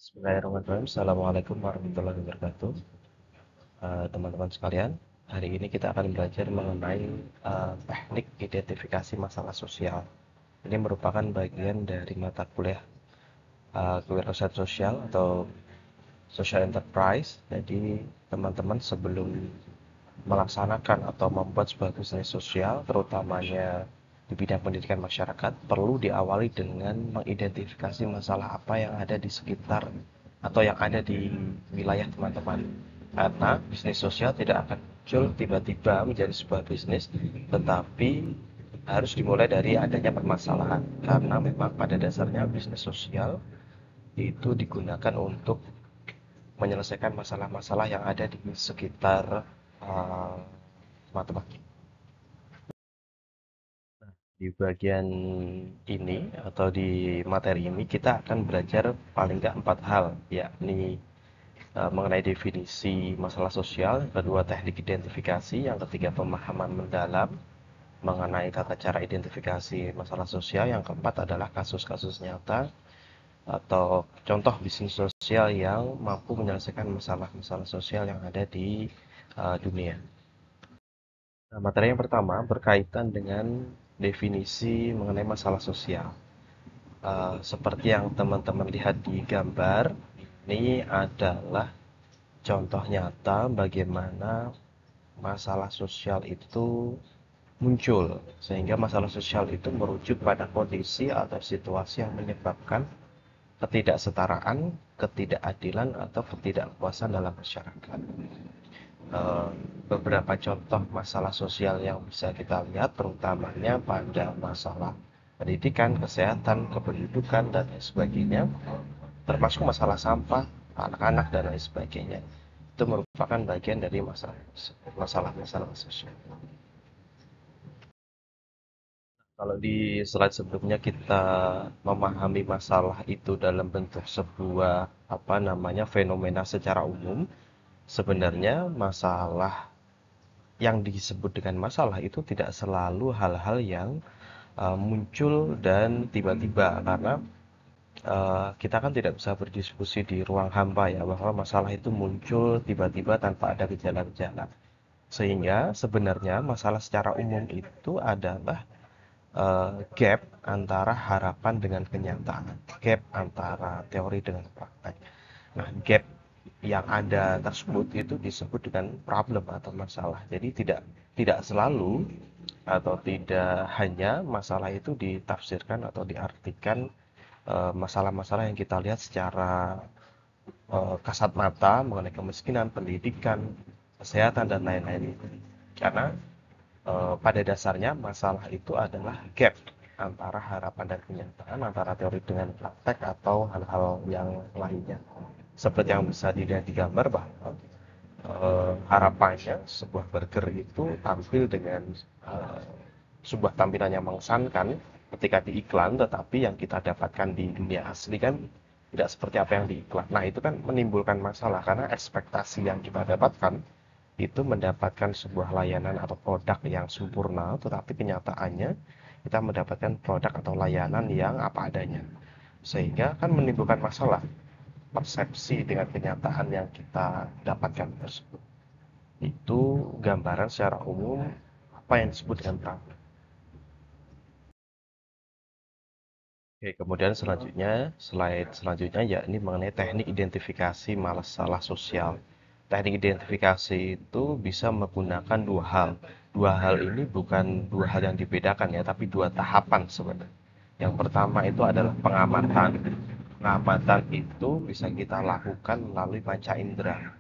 Bismillahirrahmanirrahim. Assalamualaikum warahmatullahi wabarakatuh. Teman-teman sekalian, hari ini kita akan belajar mengenai teknik identifikasi masalah sosial. Ini merupakan bagian dari mata kuliah kewirausahaan sosial atau social enterprise. Jadi, teman-teman sebelum melaksanakan atau membuat sebuah bisnis sosial, terutamanya di bidang pendidikan masyarakat, perlu diawali dengan mengidentifikasi masalah apa yang ada di sekitar atau yang ada di wilayah teman-teman. Karena bisnis sosial tidak akan muncul tiba-tiba menjadi sebuah bisnis, tetapi harus dimulai dari adanya permasalahan. Karena memang pada dasarnya bisnis sosial itu digunakan untuk menyelesaikan masalah-masalah yang ada di sekitar uh, teman-teman. Di bagian ini atau di materi ini kita akan belajar paling nggak 4 hal, yakni mengenai definisi masalah sosial, yang kedua teknik identifikasi, yang ketiga pemahaman mendalam mengenai tata cara identifikasi masalah sosial, yang keempat adalah kasus-kasus nyata atau contoh bisnis sosial yang mampu menyelesaikan masalah-masalah sosial yang ada di dunia. Nah, materi yang pertama berkaitan dengan definisi mengenai masalah sosial. Seperti yang teman-teman lihat di gambar, ini adalah contoh nyata bagaimana masalah sosial itu muncul, sehingga masalah sosial itu merujuk pada kondisi atau situasi yang menyebabkan ketidaksetaraan, ketidakadilan, atau ketidakpuasan dalam masyarakat. eh, Beberapa contoh masalah sosial yang bisa kita lihat terutamanya pada masalah pendidikan, kesehatan, kependudukan, dan lain sebagainya, termasuk masalah sampah, anak-anak, dan lain sebagainya. Itu merupakan bagian dari masalah-masalah sosial. Kalau di slide sebelumnya kita memahami masalah itu dalam bentuk sebuah fenomena secara umum, sebenarnya masalah yang disebut dengan masalah itu tidak selalu hal-hal yang muncul dan tiba-tiba, karena kita kan tidak bisa berdiskusi di ruang hampa ya bahwa masalah itu muncul tiba-tiba tanpa ada gejala-gejala. Sehingga sebenarnya masalah secara umum itu adalah gap antara harapan dengan kenyataan, gap antara teori dengan praktek. Nah, gap yang ada tersebut itu disebut dengan problem atau masalah. Jadi tidak selalu atau tidak hanya masalah itu ditafsirkan atau diartikan masalah-masalah yang kita lihat secara kasat mata mengenai kemiskinan, pendidikan, kesehatan, dan lain-lain. Karena pada dasarnya masalah itu adalah gap antara harapan dan kenyataan, antara teori dengan praktek atau hal-hal yang lainnya. Seperti yang bisa dilihat di gambar bahwa harapannya sebuah burger itu tampil dengan eh, sebuah tampilan yang mengesankan ketika di iklan, tetapi yang kita dapatkan di dunia asli kan tidak seperti apa yang di iklan. Nah, itu kan menimbulkan masalah karena ekspektasi yang kita dapatkan itu mendapatkan sebuah layanan atau produk yang sempurna, tetapi kenyataannya kita mendapatkan produk atau layanan yang apa adanya. Sehingga kan menimbulkan masalah persepsi dengan kenyataan yang kita dapatkan tersebut. Itu gambaran secara umum apa yang disebut dengan problem. Oke, kemudian selanjutnya, slide selanjutnya yakni mengenai teknik identifikasi masalah sosial. Teknik identifikasi itu bisa menggunakan dua hal. Dua hal ini bukan dua hal yang dibedakan ya, tapi dua tahapan sebenarnya. Yang pertama itu adalah pengamatan. Pengamatan itu bisa kita lakukan melalui panca indera,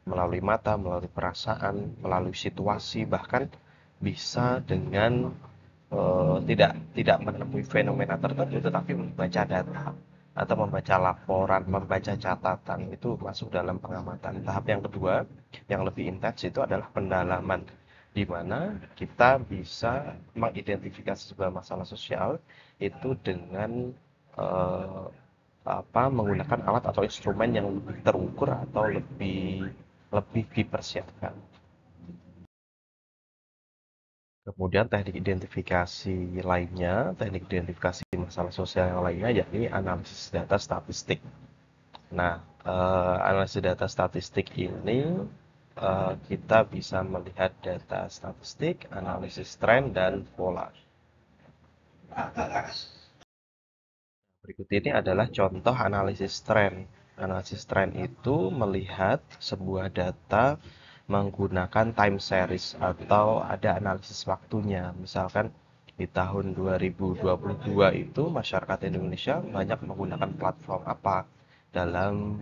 melalui mata, melalui perasaan, melalui situasi, bahkan bisa dengan tidak tidak menemui fenomena tertentu, tetapi membaca data atau membaca laporan, membaca catatan, itu masuk dalam pengamatan. Tahap yang kedua, yang lebih intens itu adalah pendalaman, di mana kita bisa mengidentifikasi sebuah masalah sosial itu dengan eh, menggunakan alat atau instrumen yang lebih terukur atau lebih lebih dipersiapkan. Kemudian teknik identifikasi lainnya, teknik identifikasi masalah sosial yang lainnya yakni analisis data statistik. Nah, analisis data statistik ini kita bisa melihat data statistik, analisis tren, dan pola. Berikut ini adalah contoh analisis tren. Analisis tren itu melihat sebuah data menggunakan time series atau ada analisis waktunya. Misalkan di tahun 2022 itu masyarakat Indonesia banyak menggunakan platform apa dalam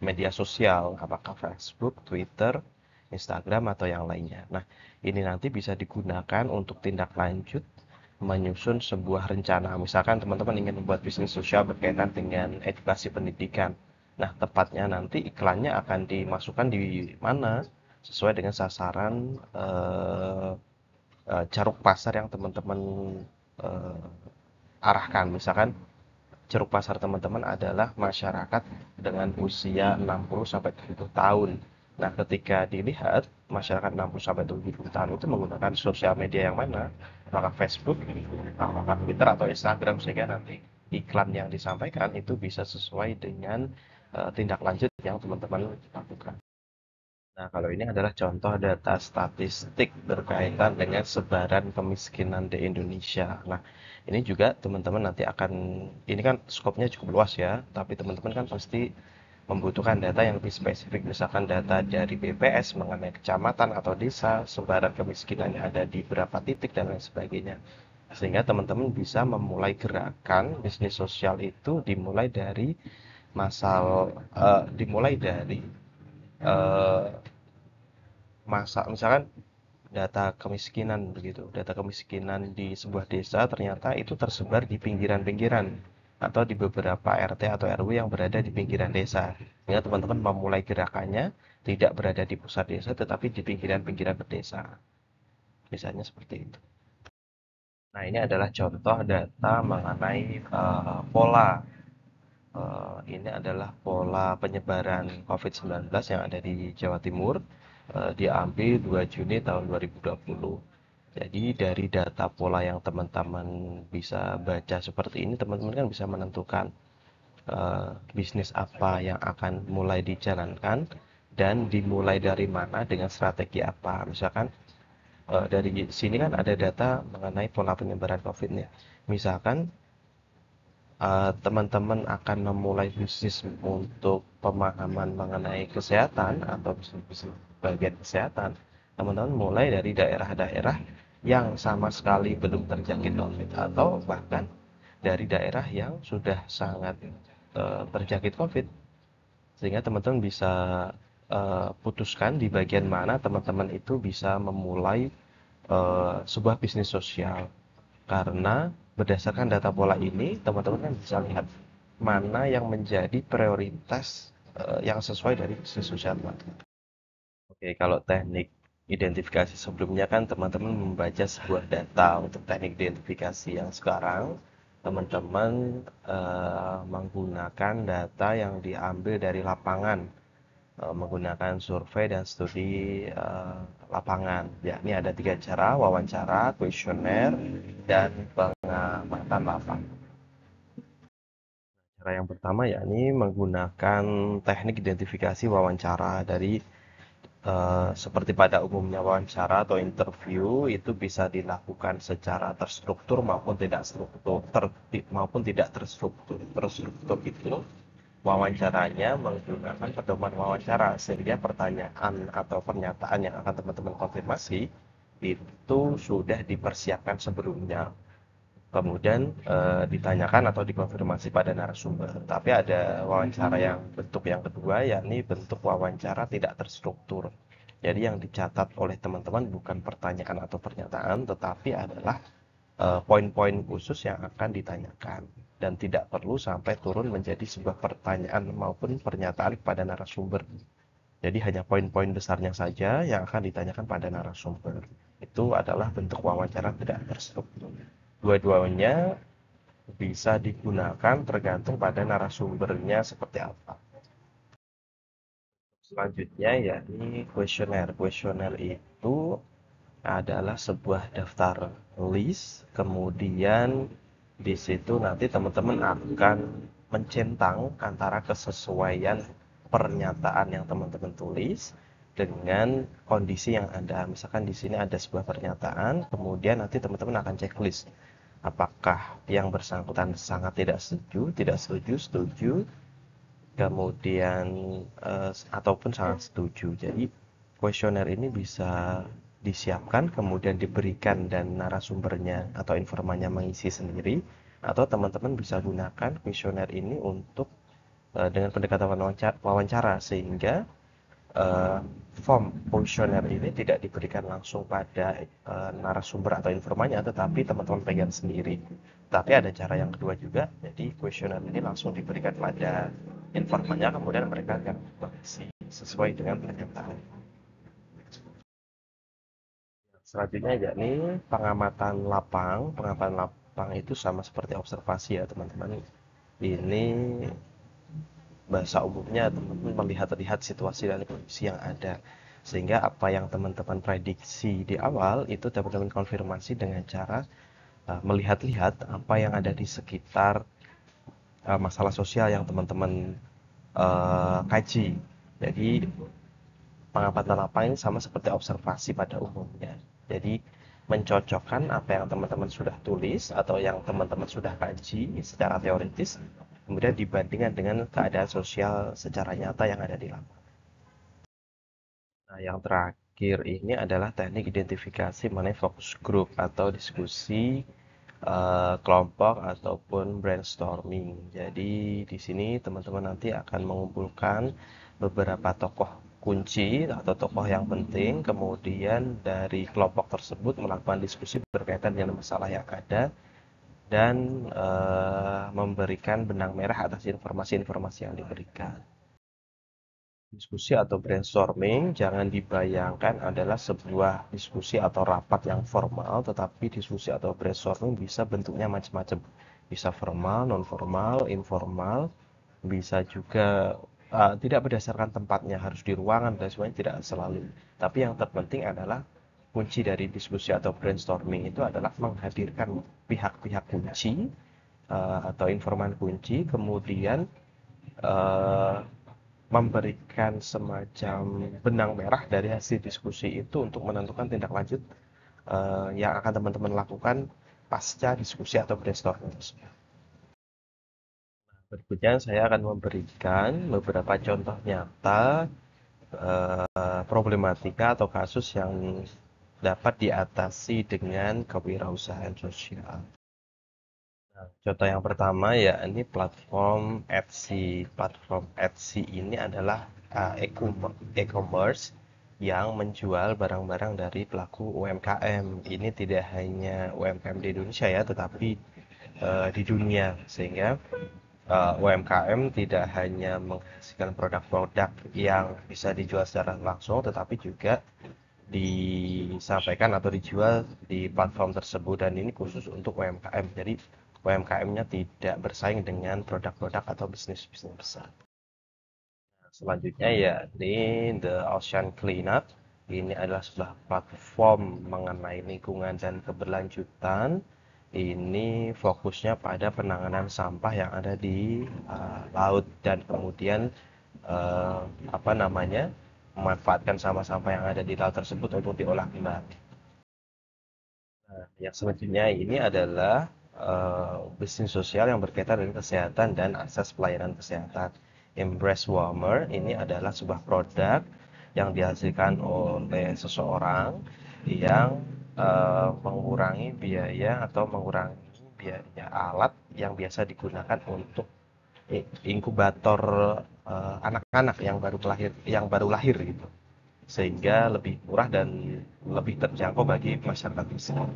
media sosial, apakah Facebook, Twitter, Instagram, atau yang lainnya. Nah, ini nanti bisa digunakan untuk tindak lanjut menyusun sebuah rencana. Misalkan teman-teman ingin membuat bisnis sosial berkaitan dengan edukasi pendidikan. Nah, tepatnya nanti iklannya akan dimasukkan di mana sesuai dengan sasaran ceruk pasar yang teman-teman arahkan. Misalkan ceruk pasar teman-teman adalah masyarakat dengan usia 60 sampai 70 tahun. Nah, ketika dilihat masyarakat 60 sampai 70 tahun itu menggunakan sosial media yang mana? Apakah Facebook, apakah Twitter atau Instagram, sehingga nanti iklan yang disampaikan itu bisa sesuai dengan tindak lanjut yang teman-teman lakukan. Nah, kalau ini adalah contoh data statistik berkaitan dengan sebaran kemiskinan di Indonesia. Nah, ini juga teman-teman nanti akan, ini kan skopnya cukup luas ya, tapi teman-teman kan pasti membutuhkan data yang lebih spesifik, misalkan data dari BPS mengenai kecamatan atau desa, sebaran kemiskinan yang ada di berapa titik, dan lain sebagainya. Sehingga teman-teman bisa memulai gerakan bisnis sosial itu dimulai dari eh, masa misalkan data kemiskinan begitu. Data kemiskinan di sebuah desa ternyata itu tersebar di pinggiran-pinggiran atau di beberapa RT atau RW yang berada di pinggiran desa. Sehingga teman-teman memulai gerakannya tidak berada di pusat desa tetapi di pinggiran-pinggiran desa. Misalnya seperti itu. Nah, ini adalah contoh data mengenai pola. Ini adalah pola penyebaran COVID-19 yang ada di Jawa Timur, diambil 2 Juni tahun 2020. Jadi dari data pola yang teman-teman bisa baca seperti ini, teman-teman kan bisa menentukan bisnis apa yang akan mulai dijalankan dan dimulai dari mana dengan strategi apa. Misalkan dari sini kan ada data mengenai pola penyebaran COVID nih. Misalkan teman-teman akan memulai bisnis untuk pemahaman mengenai kesehatan atau bisnis bagian kesehatan, teman-teman mulai dari daerah-daerah yang sama sekali belum terjangkit COVID atau bahkan dari daerah yang sudah sangat terjangkit COVID, sehingga teman-teman bisa putuskan di bagian mana teman-teman itu bisa memulai sebuah bisnis sosial. Karena berdasarkan data pola ini, teman-teman kan bisa lihat mana yang menjadi prioritas yang sesuai dari bisnis sosial. Oke, kalau teknik identifikasi sebelumnya kan teman-teman membaca sebuah data. Untuk teknik identifikasi yang sekarang, teman-teman menggunakan data yang diambil dari lapangan, menggunakan survei dan studi lapangan. Ya, ini ada 3 cara: wawancara, kuesioner, dan pengamatan lapangan. Cara yang pertama yakni menggunakan teknik identifikasi wawancara. Seperti pada umumnya wawancara atau interview itu bisa dilakukan secara terstruktur maupun tidak struktur, tertib maupun tidak terstruktur. Terstruktur itu wawancaranya menggunakan pedoman wawancara, sehingga pertanyaan atau pernyataan yang akan teman-teman konfirmasi itu sudah dipersiapkan sebelumnya, kemudian ditanyakan atau dikonfirmasi pada narasumber. Tapi ada wawancara yang bentuk yang kedua, yakni bentuk wawancara tidak terstruktur. Jadi yang dicatat oleh teman-teman bukan pertanyaan atau pernyataan, tetapi adalah poin-poin khusus yang akan ditanyakan, dan tidak perlu sampai turun menjadi sebuah pertanyaan maupun pernyataan kepada narasumber. Jadi hanya poin-poin besarnya saja yang akan ditanyakan pada narasumber. Itu adalah bentuk wawancara tidak terstruktur. Dua-duanya bisa digunakan tergantung pada narasumbernya seperti apa. Selanjutnya yakni kuesioner. Kuesioner itu adalah sebuah daftar list, kemudian di situ nanti teman-teman akan mencentang antara kesesuaian pernyataan yang teman-teman tulis dengan kondisi yang ada. Misalkan di sini ada sebuah pernyataan, kemudian nanti teman-teman akan checklist apakah yang bersangkutan sangat tidak setuju, tidak setuju, setuju, kemudian ataupun sangat setuju. Jadi kuesioner ini bisa disiapkan, kemudian diberikan dan narasumbernya atau informannya mengisi sendiri, atau teman-teman bisa gunakan kuesioner ini untuk dengan pendekatan wawancara, sehingga uh, form kuesioner ini tidak diberikan langsung pada narasumber atau informannya, tetapi teman-teman pegang sendiri. Tapi ada cara yang kedua juga, jadi kuesioner ini langsung diberikan pada informannya, kemudian mereka akan mengisi sesuai dengan pernyataan. Selanjutnya yakni pengamatan lapang. Pengamatan lapang itu sama seperti observasi ya teman-teman. Ini bahasa umumnya teman-teman melihat-lihat situasi dan kondisi yang ada, sehingga apa yang teman-teman prediksi di awal itu teman-teman konfirmasi dengan cara melihat-lihat apa yang ada di sekitar masalah sosial yang teman-teman kaji. Jadi pengamatan lapang ini sama seperti observasi pada umumnya. Jadi mencocokkan apa yang teman-teman sudah tulis atau yang teman-teman sudah kaji secara teoritis, kemudian dibandingkan dengan keadaan sosial secara nyata yang ada di lapangan. Nah, yang terakhir ini adalah teknik identifikasi mengenai fokus group atau diskusi kelompok ataupun brainstorming. Jadi di sini teman-teman nanti akan mengumpulkan beberapa tokoh kunci atau tokoh yang penting, kemudian dari kelompok tersebut melakukan diskusi berkaitan dengan masalah yang ada dan memberikan benang merah atas informasi-informasi yang diberikan. Diskusi atau brainstorming jangan dibayangkan adalah sebuah diskusi atau rapat yang formal, tetapi diskusi atau brainstorming bisa bentuknya macam-macam. Bisa formal, non formal, informal, bisa juga tidak berdasarkan tempatnya, harus di ruangan dan semuanya, tidak selalu. Tapi yang terpenting adalah kunci dari diskusi atau brainstorming itu adalah menghadirkan pihak-pihak kunci atau informan kunci, kemudian eh, memberikan semacam benang merah dari hasil diskusi itu untuk menentukan tindak lanjut yang akan teman-teman lakukan pasca diskusi atau brainstorming tersebut. Berikutnya saya akan memberikan beberapa contoh nyata problematika atau kasus yang dapat diatasi dengan kewirausahaan sosial. Nah, contoh yang pertama ya ini platform Etsy. Platform Etsy ini adalah e-commerce yang menjual barang-barang dari pelaku UMKM. Ini tidak hanya UMKM di Indonesia ya, tetapi di dunia, sehingga UMKM tidak hanya menghasilkan produk-produk yang bisa dijual secara langsung, tetapi juga disampaikan atau dijual di platform tersebut, dan ini khusus untuk UMKM. Jadi UMKM-nya tidak bersaing dengan produk-produk atau bisnis-bisnis besar. Selanjutnya ya di The Ocean Cleanup. Ini adalah sebuah platform mengenai lingkungan dan keberlanjutan. Ini fokusnya pada penanganan sampah yang ada di laut dan kemudian uh, apa namanya memanfaatkan sampah-sampah yang ada di laut tersebut untuk diolah kembali. Nah, yang selanjutnya ini adalah bisnis sosial yang berkaitan dengan kesehatan dan akses pelayanan kesehatan. Embrace Warmer ini adalah sebuah produk yang dihasilkan oleh seseorang yang mengurangi biaya atau mengurangi biaya alat yang biasa digunakan untuk inkubator anak-anak yang baru lahir gitu, sehingga lebih murah dan lebih terjangkau bagi masyarakat miskin.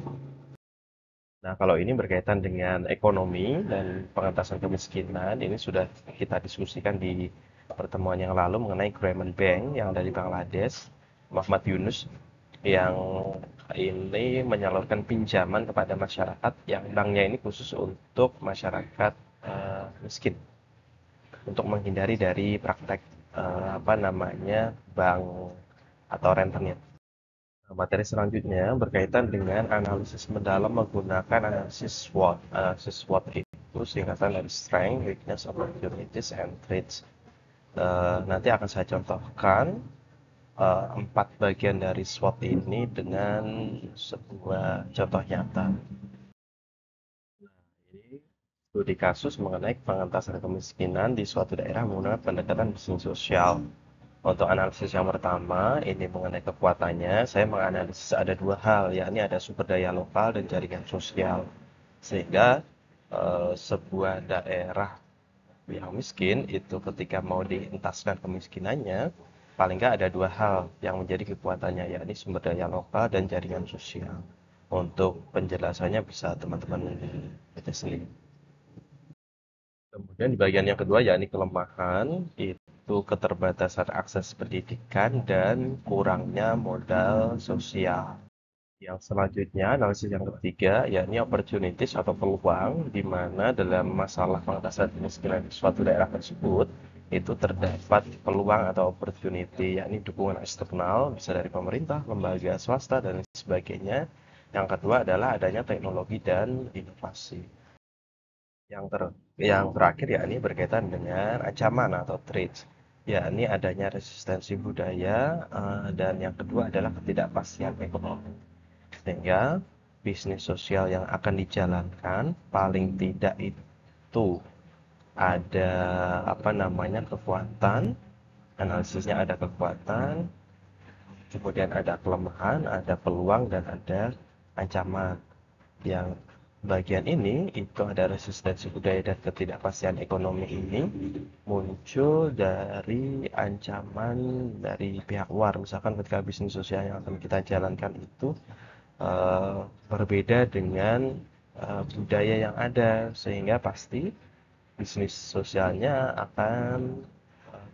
Nah, kalau ini berkaitan dengan ekonomi dan pengentasan kemiskinan, ini sudah kita diskusikan di pertemuan yang lalu mengenai Grameen Bank yang dari Bangladesh, Muhammad Yunus, yang ini menyalurkan pinjaman kepada masyarakat, yang banknya ini khusus untuk masyarakat miskin, untuk menghindari dari praktek bank atau rentenir. Materi selanjutnya berkaitan dengan analisis mendalam menggunakan analisis SWOT. Analisis SWOT itu singkatan dari strength, weakness, opportunities, and threats. Nanti akan saya contohkan 4 bagian dari SWOT ini dengan sebuah contoh nyata. Ini studi kasus mengenai pengentasan kemiskinan di suatu daerah menggunakan pendekatan bisnis sosial. Untuk analisis yang pertama, ini mengenai kekuatannya, saya menganalisis ada 2 hal, yakni ada sumber daya lokal dan jaringan sosial. Sehingga sebuah daerah yang miskin itu ketika mau dientaskan kemiskinannya, paling nggak ada 2 hal yang menjadi kekuatannya, yakni sumber daya lokal dan jaringan sosial. Untuk penjelasannya bisa teman-teman baca sendiri. Kemudian di bagian yang kedua yakni kelemahan, itu keterbatasan akses pendidikan dan kurangnya modal sosial. Yang selanjutnya, analisis yang ketiga, yakni opportunities atau peluang, di mana dalam masalah pengentasan kemiskinan di suatu daerah tersebut, itu terdapat peluang atau opportunity, yakni dukungan eksternal, bisa dari pemerintah, lembaga swasta, dan sebagainya. Yang kedua adalah adanya teknologi dan inovasi. Yang terakhir yakni berkaitan dengan ancaman atau threats, yakni adanya resistensi budaya, dan yang kedua adalah ketidakpastian ekonomi. Sehingga bisnis sosial yang akan dijalankan paling tidak itu ada apa namanya kekuatan, analisisnya ada kekuatan, kemudian ada kelemahan, ada peluang dan ada ancaman. Yang bagian ini itu ada resistensi budaya dan ketidakpastian ekonomi ini muncul dari ancaman dari pihak luar. Misalkan ketika bisnis sosial yang akan kita jalankan itu berbeda dengan budaya yang ada, sehingga pasti bisnis sosialnya akan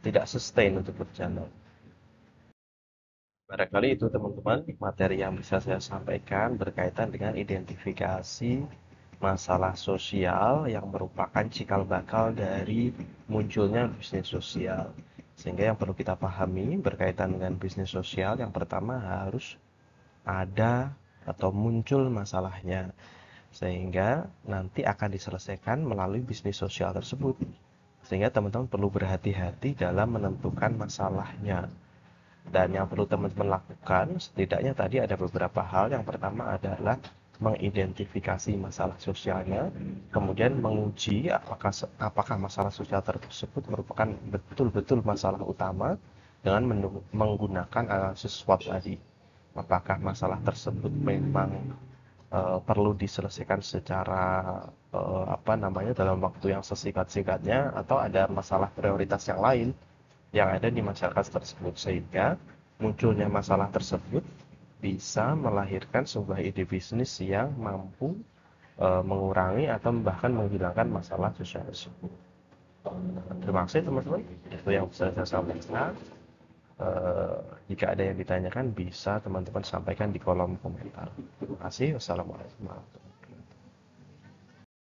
tidak sustain untuk berjalan. Barangkali itu teman-teman materi yang bisa saya sampaikan berkaitan dengan identifikasi masalah sosial yang merupakan cikal bakal dari munculnya bisnis sosial. Sehingga yang perlu kita pahami berkaitan dengan bisnis sosial, yang pertama harus ada atau muncul masalahnya, sehingga nanti akan diselesaikan melalui bisnis sosial tersebut. Sehingga teman-teman perlu berhati-hati dalam menentukan masalahnya. Dan yang perlu teman-teman lakukan, setidaknya tadi ada beberapa hal. Yang pertama adalah mengidentifikasi masalah sosialnya, kemudian menguji apakah masalah sosial tersebut merupakan betul-betul masalah utama dengan menggunakan analisis SWOT tadi. Apakah masalah tersebut memang perlu diselesaikan secara apa namanya dalam waktu yang sesingkat-singkatnya, atau ada masalah prioritas yang lain yang ada di masyarakat tersebut, sehingga munculnya masalah tersebut bisa melahirkan sebuah ide bisnis yang mampu mengurangi atau bahkan menghilangkan masalah sosial tersebut. Terima kasih teman-teman, itu yang bisa saya sampaikan. Jika ada yang ditanyakan bisa teman-teman sampaikan di kolom komentar. Terima kasih. Wassalamualaikum warahmatullahi wabarakatuh.